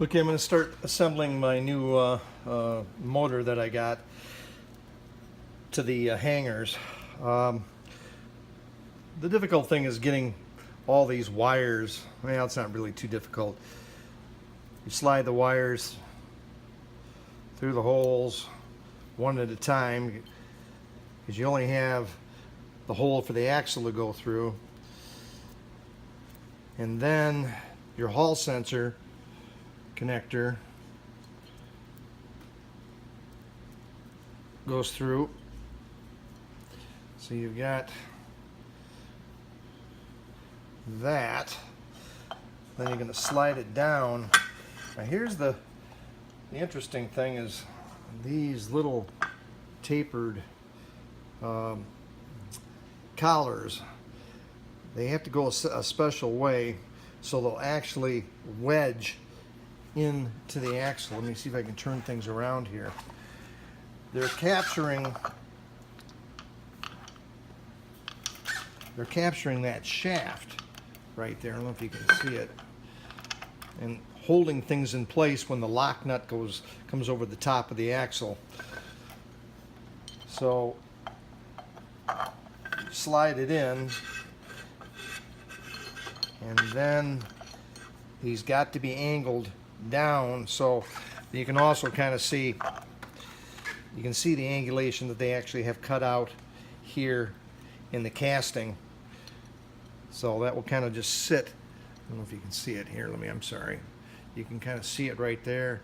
Okay, I'm going to start assembling my new motor that I got to the hangers. The difficult thing is getting all these wires. Well, it's not really too difficult. You slide the wires through the holes one at a time because you only have the hole for the axle to go through. And then your Hall sensor connector goes through. So you've got that. Then you're going to slide it down. Now here's the interesting thing is these little tapered collars. They have to go a special way so they'll actually wedge into the axle. Let me see if I can turn things around here. They're capturing that shaft right there. I don't know if you can see it, and holding things in place when the lock nut comes over the top of the axle. So slide it in, and then he's got to be angled down, so you can also kind of see, you can see the angulation that they actually have cut out here in the casting. So that will kind of just sit. I don't know if you can see it here. I'm sorry. You can kind of see it right there.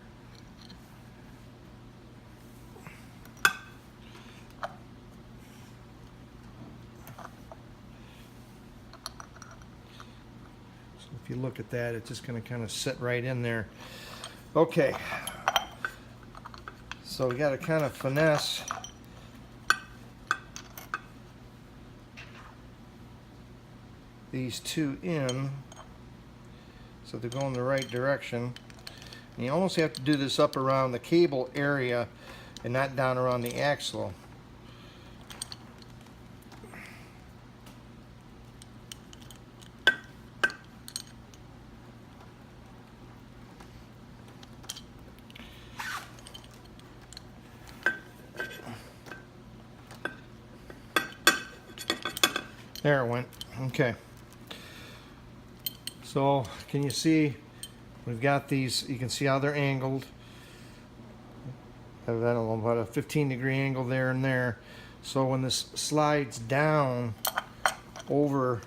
If you look at that, it's just going to kind of sit right in there. Okay, so we got to kind of finesse these two in so they go in the right direction. And you almost have to do this up around the cable area and not down around the axle. There it went. Okay. So can you see we've got these, you can see how they're angled. I don't know, about a 15-degree angle there and there. So when this slides down over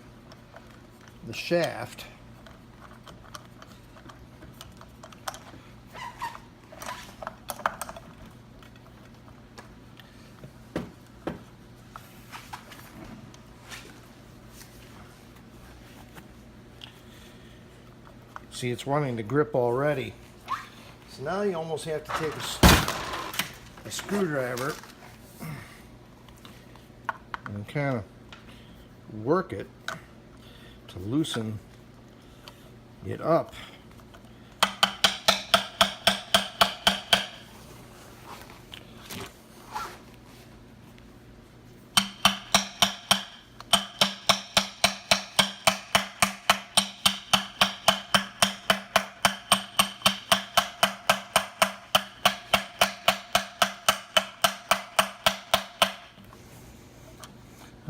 the shaft, see, it's wanting to grip already. So now you almost have to take a screwdriver and kind of work it to loosen it up.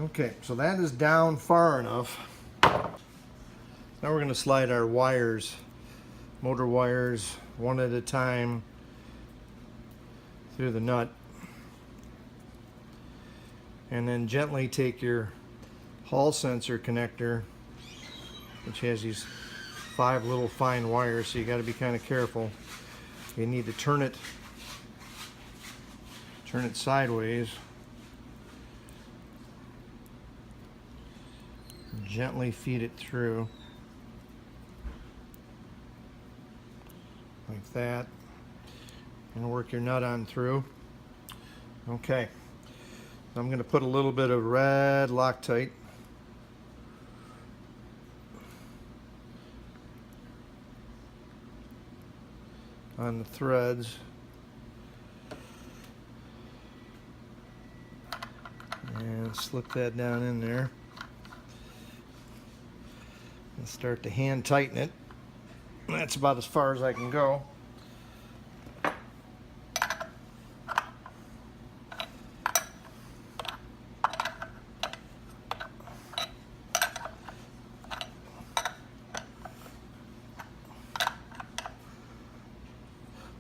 Okay, so that is down far enough. Now we're going to slide our wires, motor wires, one at a time through the nut. And then gently take your Hall sensor connector, which has these 5 little fine wires, so you got to be kind of careful. You need to turn it sideways. Gently feed it through like that, and work your nut on through. Okay, I'm going to put a little bit of red Loctite on the threads, and slip that down in there. And start to hand tighten it. That's about as far as I can go.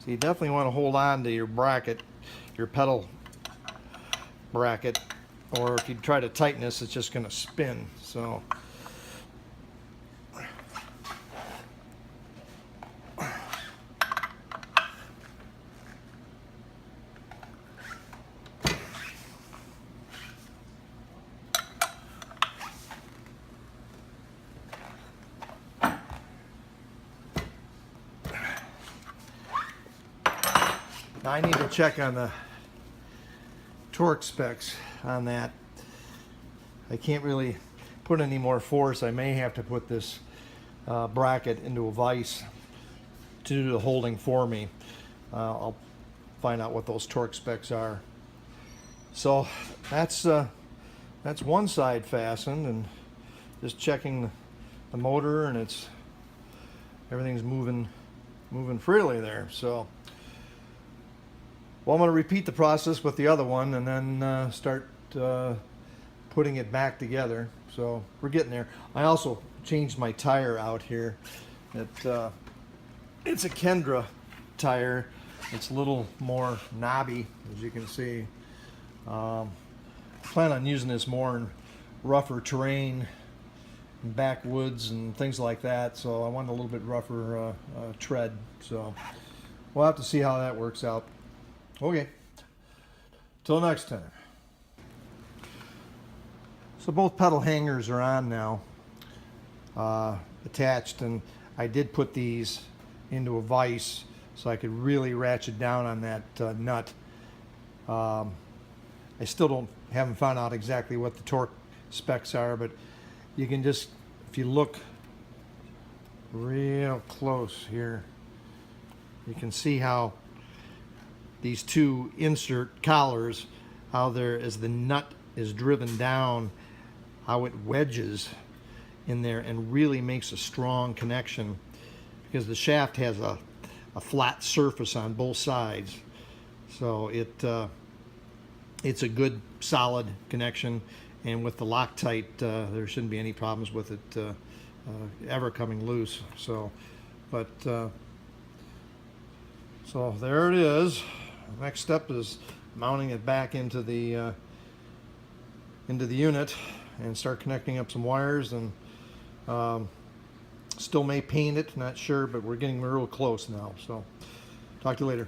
So you definitely want to hold on to your bracket, your pedal bracket, or if you try to tighten this, it's just going to spin. So now I need to check on the torque specs on that. I can't really put any more force. I may have to put this bracket into a vise to do the holding for me. I'll find out what those torque specs are. So that's one side fastened, and just checking the motor, and everything's moving freely there. So, well, I'm going to repeat the process with the other one, and then start putting it back together. So we're getting there. I also changed my tire out here. It's a Kendra tire. It's a little more knobby, as you can see. I plan on using this more in rougher terrain, and backwoods and things like that. So I want a little bit rougher tread. So we'll have to see how that works out. Okay. Till next time. So both pedal hangers are on now, attached, and I did put these into a vise so I could really ratchet down on that nut. I still haven't found out exactly what the torque specs are, but you can just, if you look real close here, you can see how these two insert collars, how there, as the nut is driven down, how it wedges in there and really makes a strong connection, because the shaft has a flat surface on both sides. So it's a good solid connection, and with the Loctite there shouldn't be any problems with it ever coming loose. So so there it is. The next step is mounting it back into the unit and start connecting up some wires, and still may paint it, not sure, but we're getting real close now. So talk to you later.